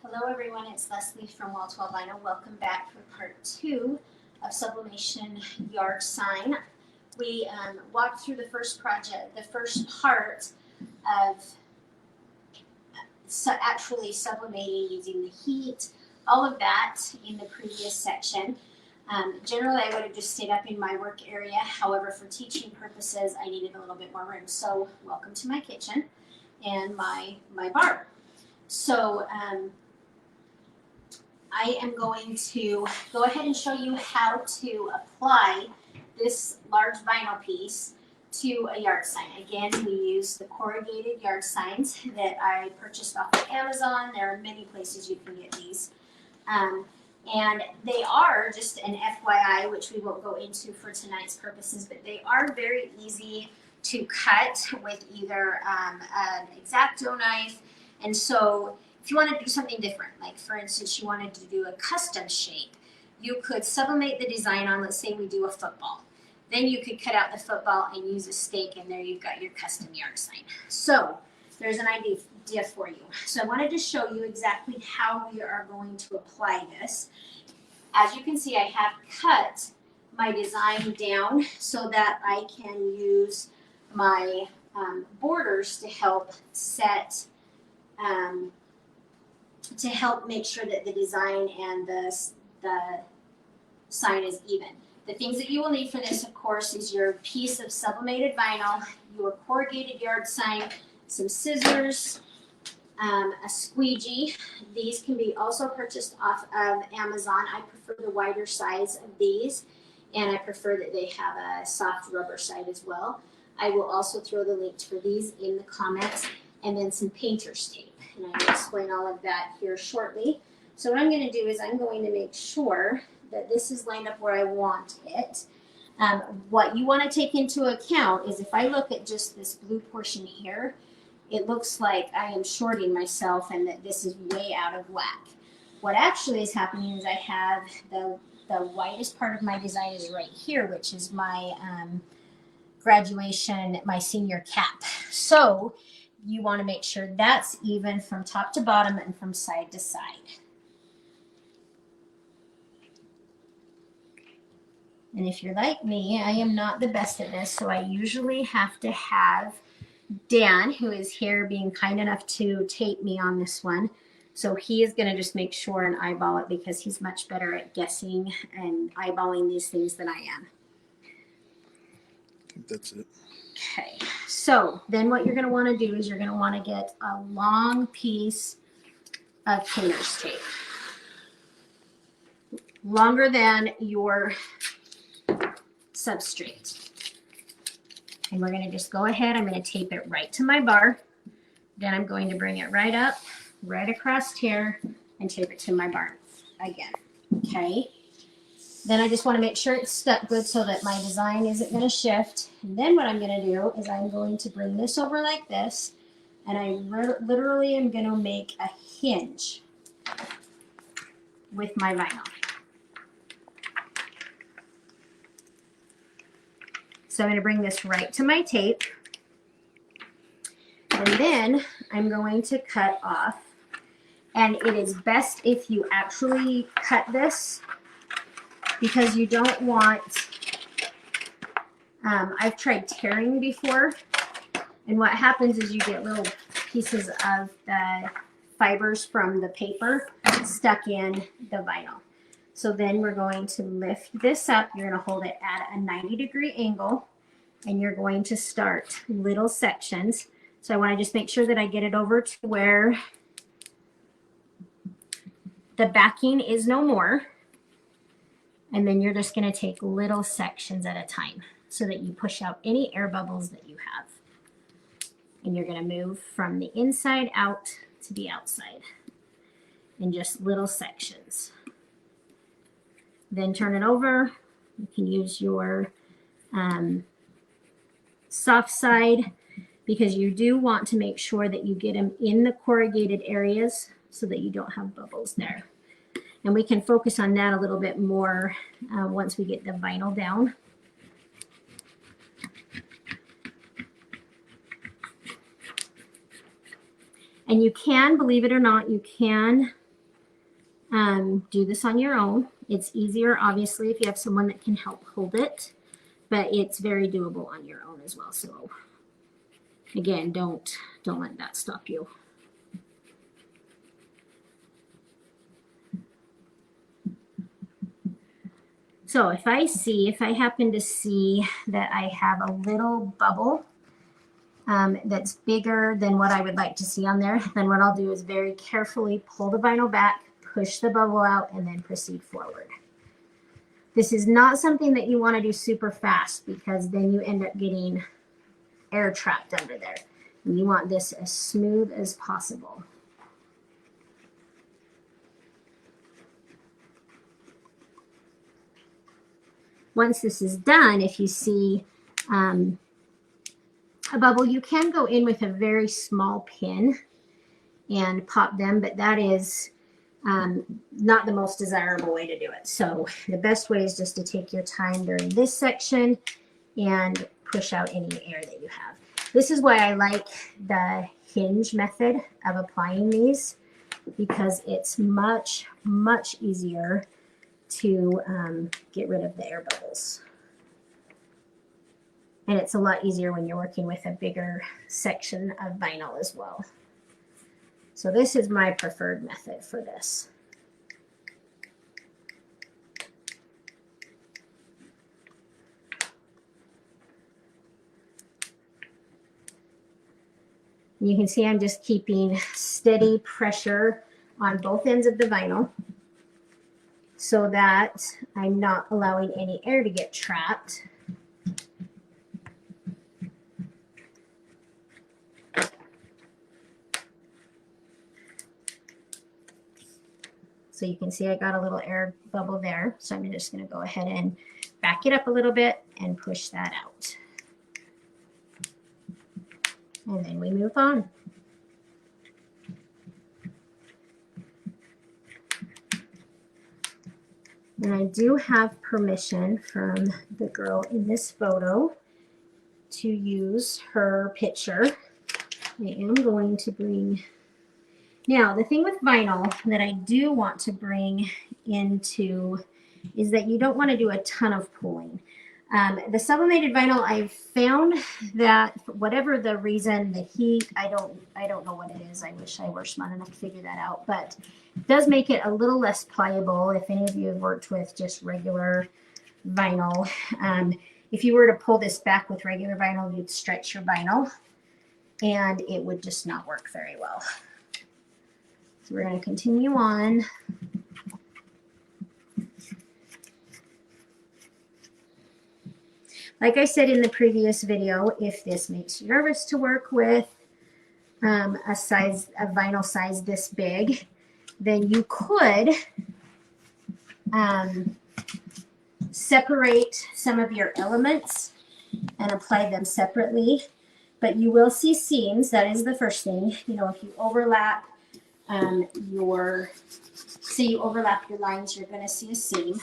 Hello everyone, it's Leslie from Wall 12 Vinyl. Welcome back for part 2 of Sublimation Yard Sign. We walked through the first part of actually sublimating using the heat, all of that in the previous section. Generally I would have just stayed up in my work area, however for teaching purposes I needed a little bit more room. So welcome to my kitchen and my bar. So I am going to go ahead and show you how to apply this large vinyl piece to a yard sign. Again, we use the corrugated yard signs that I purchased off of Amazon. There are many places you can get these. And they are, just an FYI, which we won't go into for tonight's purposes, but they are very easy to cut with either an X-Acto knife. And so if you want to do something different, like for instance, you wanted to do a custom shape, you could sublimate the design on, let's say we do a football. Then you could cut out the football and use a stake, and there you've got your custom yard sign. So there's an idea for you. So I wanted to show you exactly how we are going to apply this. As you can see, I have cut my design down so that I can use my borders to help set to help make sure that the design and the sign is even. The things that you will need for this, of course, is your piece of sublimated vinyl, your corrugated yard sign, some scissors, a squeegee. These can be also purchased off of Amazon. I prefer the wider size of these, and I prefer that they have a soft rubber side as well. I will also throw the links for these in the comments, and then some painter's tape. And I will explain all of that here shortly. So what I'm going to do is I'm going to make sure that this is lined up where I want it. What you want to take into account is if I look at just this blue portion here, it looks like I am shorting myself and that this is way out of whack. What actually is happening is I have the widest part of my design is right here, which is my graduation, my senior cap. So you want to make sure that's even from top to bottom and from side to side. And if you're like me, I am not the best at this, so I usually have to have Dan, who is here, being kind enough to tape me on this one. So he is going to just make sure and eyeball it because he's much better at guessing and eyeballing these things than I am. I think that's it. Okay, so then what you're going to want to do is you're going to want to get a long piece of painter's tape. Longer than your substrate. And we're going to just go ahead, I'm going to tape it right to my bar. Then I'm going to bring it right up, right across here, and tape it to my bar again. Okay. Then I just want to make sure it's stuck good so that my design isn't going to shift. And then what I'm going to do is I'm going to bring this over like this, and I literally am going to make a hinge with my vinyl. So I'm going to bring this right to my tape, and then I'm going to cut off. And it is best if you actually cut this, because you don't want, I've tried tearing before, and what happens is you get little pieces of the fibers from the paper stuck in the vinyl. So then we're going to lift this up, you're going to hold it at a 90-degree angle, and you're going to start little sections. So I want to just make sure that I get it over to where the backing is no more. And then you're just going to take little sections at a time so that you push out any air bubbles that you have. And you're going to move from the inside out to the outside in just little sections. Then turn it over. You can use your soft side because you do want to make sure that you get them in the corrugated areas so that you don't have bubbles there. And we can focus on that a little bit more once we get the vinyl down. And you can, believe it or not, you can do this on your own. It's easier, obviously, if you have someone that can help hold it, but it's very doable on your own as well. So again, don't let that stop you. So if I happen to see that I have a little bubble that's bigger than what I would like to see on there, then what I'll do is very carefully pull the vinyl back, push the bubble out, and then proceed forward. This is not something that you want to do super fast because then you end up getting air trapped under there. And you want this as smooth as possible. Once this is done, if you see a bubble, you can go in with a very small pin and pop them, but that is not the most desirable way to do it. So the best way is just to take your time during this section and push out any air that you have. This is why I like the hinge method of applying these, because it's much, much easier to get rid of the air bubbles. And it's a lot easier when you're working with a bigger section of vinyl as well. So this is my preferred method for this. You can see I'm just keeping steady pressure on both ends of the vinyl so that I'm not allowing any air to get trapped. So you can see I got a little air bubble there. So I'm just going to go ahead and back it up a little bit and push that out. And then we move on. And I do have permission from the girl in this photo to use her picture. I am going to bring, now the thing with vinyl that I do want to bring into is that you don't want to do a ton of pulling. The sublimated vinyl, I've found that for whatever the reason, the heat, I don't know what it is. I wish I were smart enough to figure that out, but it does make it a little less pliable. If any of you have worked with just regular vinyl, if you were to pull this back with regular vinyl, you'd stretch your vinyl and it would just not work very well. So we're going to continue on. Like I said in the previous video, if this makes you nervous to work with a vinyl size this big, then you could separate some of your elements and apply them separately. But you will see seams. That is the first thing. You know, if you overlap you overlap your lines, you're going to see a seam.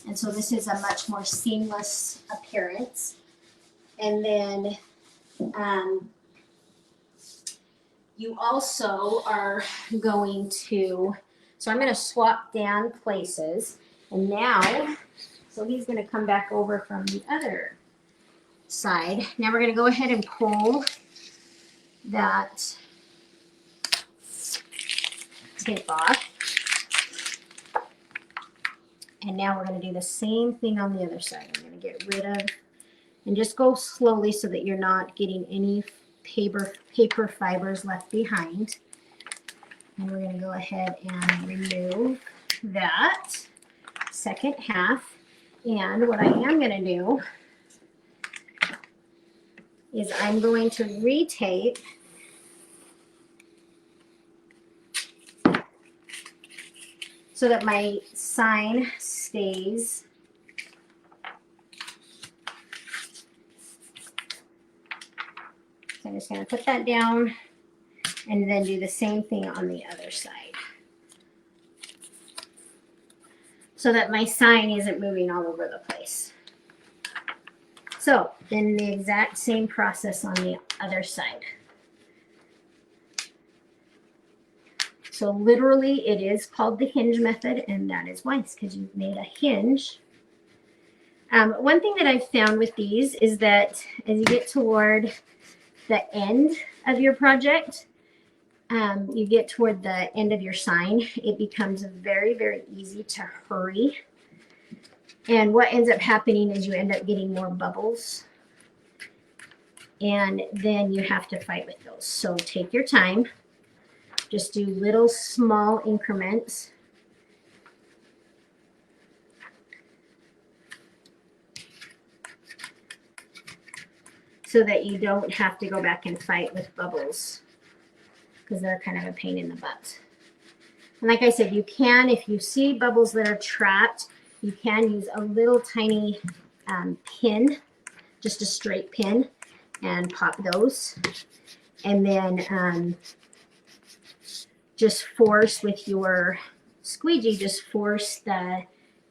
And so this is a much more seamless appearance. And then you also are going to, so I'm going to swap down places. And now, so he's going to come back over from the other side. Now we're going to go ahead and pull that tape off. And now we're going to do the same thing on the other side. I'm going to get rid of, and just go slowly so that you're not getting any paper fibers left behind. And we're going to go ahead and remove that second half. And what I am going to do is I'm going to retape so that my sign stays so I'm just going to put that down and then do the same thing on the other side so that my sign isn't moving all over the place. So then the exact same process on the other side. So literally it is called the hinge method, and that is why, it's because you've made a hinge. One thing that I've found with these is that as you get toward the end of your project, you get toward the end of your sign, it becomes very, very easy to hurry. And what ends up happening is you end up getting more bubbles. And then you have to fight with those. So take your time. Just do little small increments. So that you don't have to go back and fight with bubbles, because they're kind of a pain in the butt. And like I said, you can, if you see bubbles that are trapped, you can use a little tiny pin, just a straight pin, and pop those. And then just force with your squeegee, just force the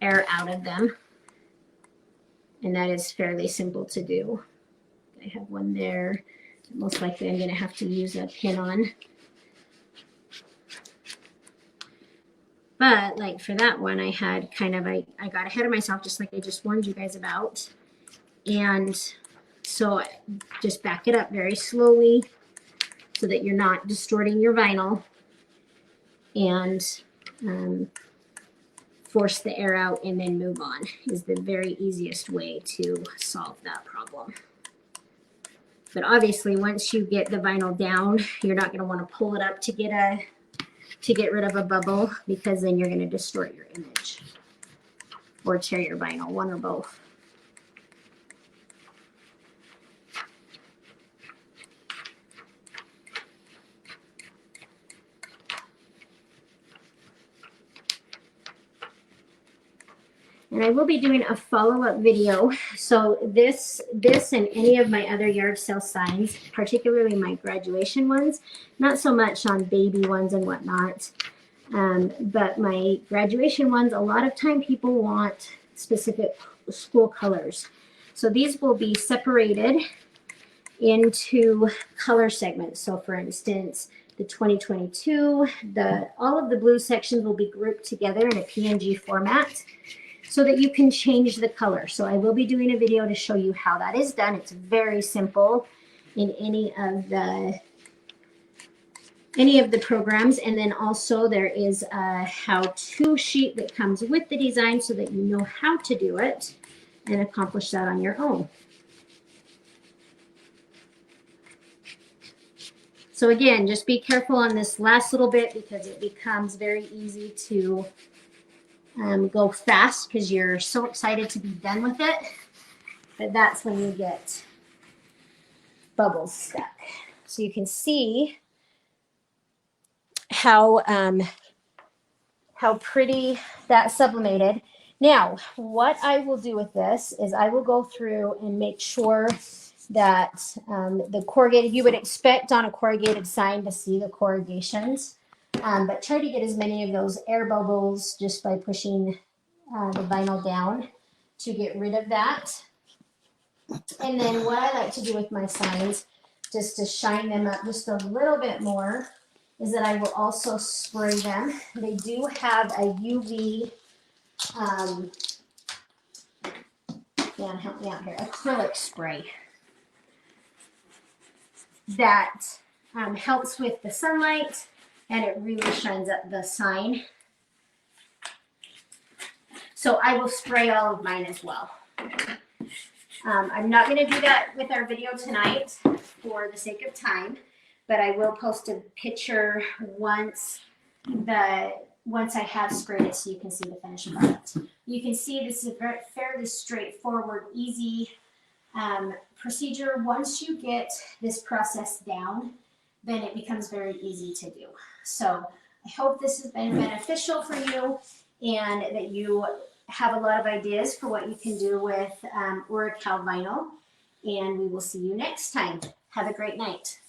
air out of them. And that is fairly simple to do. I have one there. Most likely I'm going to have to use a pin on. But like for that one, I had kind of, I got ahead of myself, just like I just warned you guys about. And so just back it up very slowly so that you're not distorting your vinyl, and force the air out and then move on is the very easiest way to solve that problem. But obviously once you get the vinyl down, you're not going to want to pull it up to get rid of a bubble, because then you're going to distort your image or tear your vinyl, one or both. And I will be doing a follow-up video. So this and any of my other yard sale signs, particularly my graduation ones, not so much on baby ones and whatnot, but my graduation ones, a lot of time people want specific school colors. So these will be separated into color segments. So for instance, the 2022, all of the blue sections will be grouped together in a PNG format, so that you can change the color. So I will be doing a video to show you how that is done. It's very simple in any of the programs. And then also there is a how-to sheet that comes with the design so that you know how to do it and accomplish that on your own. So again, just be careful on this last little bit, because it becomes very easy to go fast because you're so excited to be done with it, but that's when you get bubbles stuck. So you can see how pretty that sublimated. Now, what I will do with this is I will go through and make sure that the corrugated, you would expect on a corrugated sign to see the corrugations. But try to get as many of those air bubbles just by pushing the vinyl down to get rid of that. And then what I like to do with my signs, just to shine them up just a little bit more, is that I will also spray them. They do have a UV, Dan, help me out here, acrylic spray that helps with the sunlight, and it really shines up the sign. So I will spray all of mine as well. I'm not going to do that with our video tonight for the sake of time, but I will post a picture once I have sprayed it so you can see the finished product. You can see this is a fairly straightforward, easy procedure. Once you get this process down, then it becomes very easy to do. So I hope this has been beneficial for you, and that you have a lot of ideas for what you can do with Oracal vinyl. And we will see you next time. Have a great night.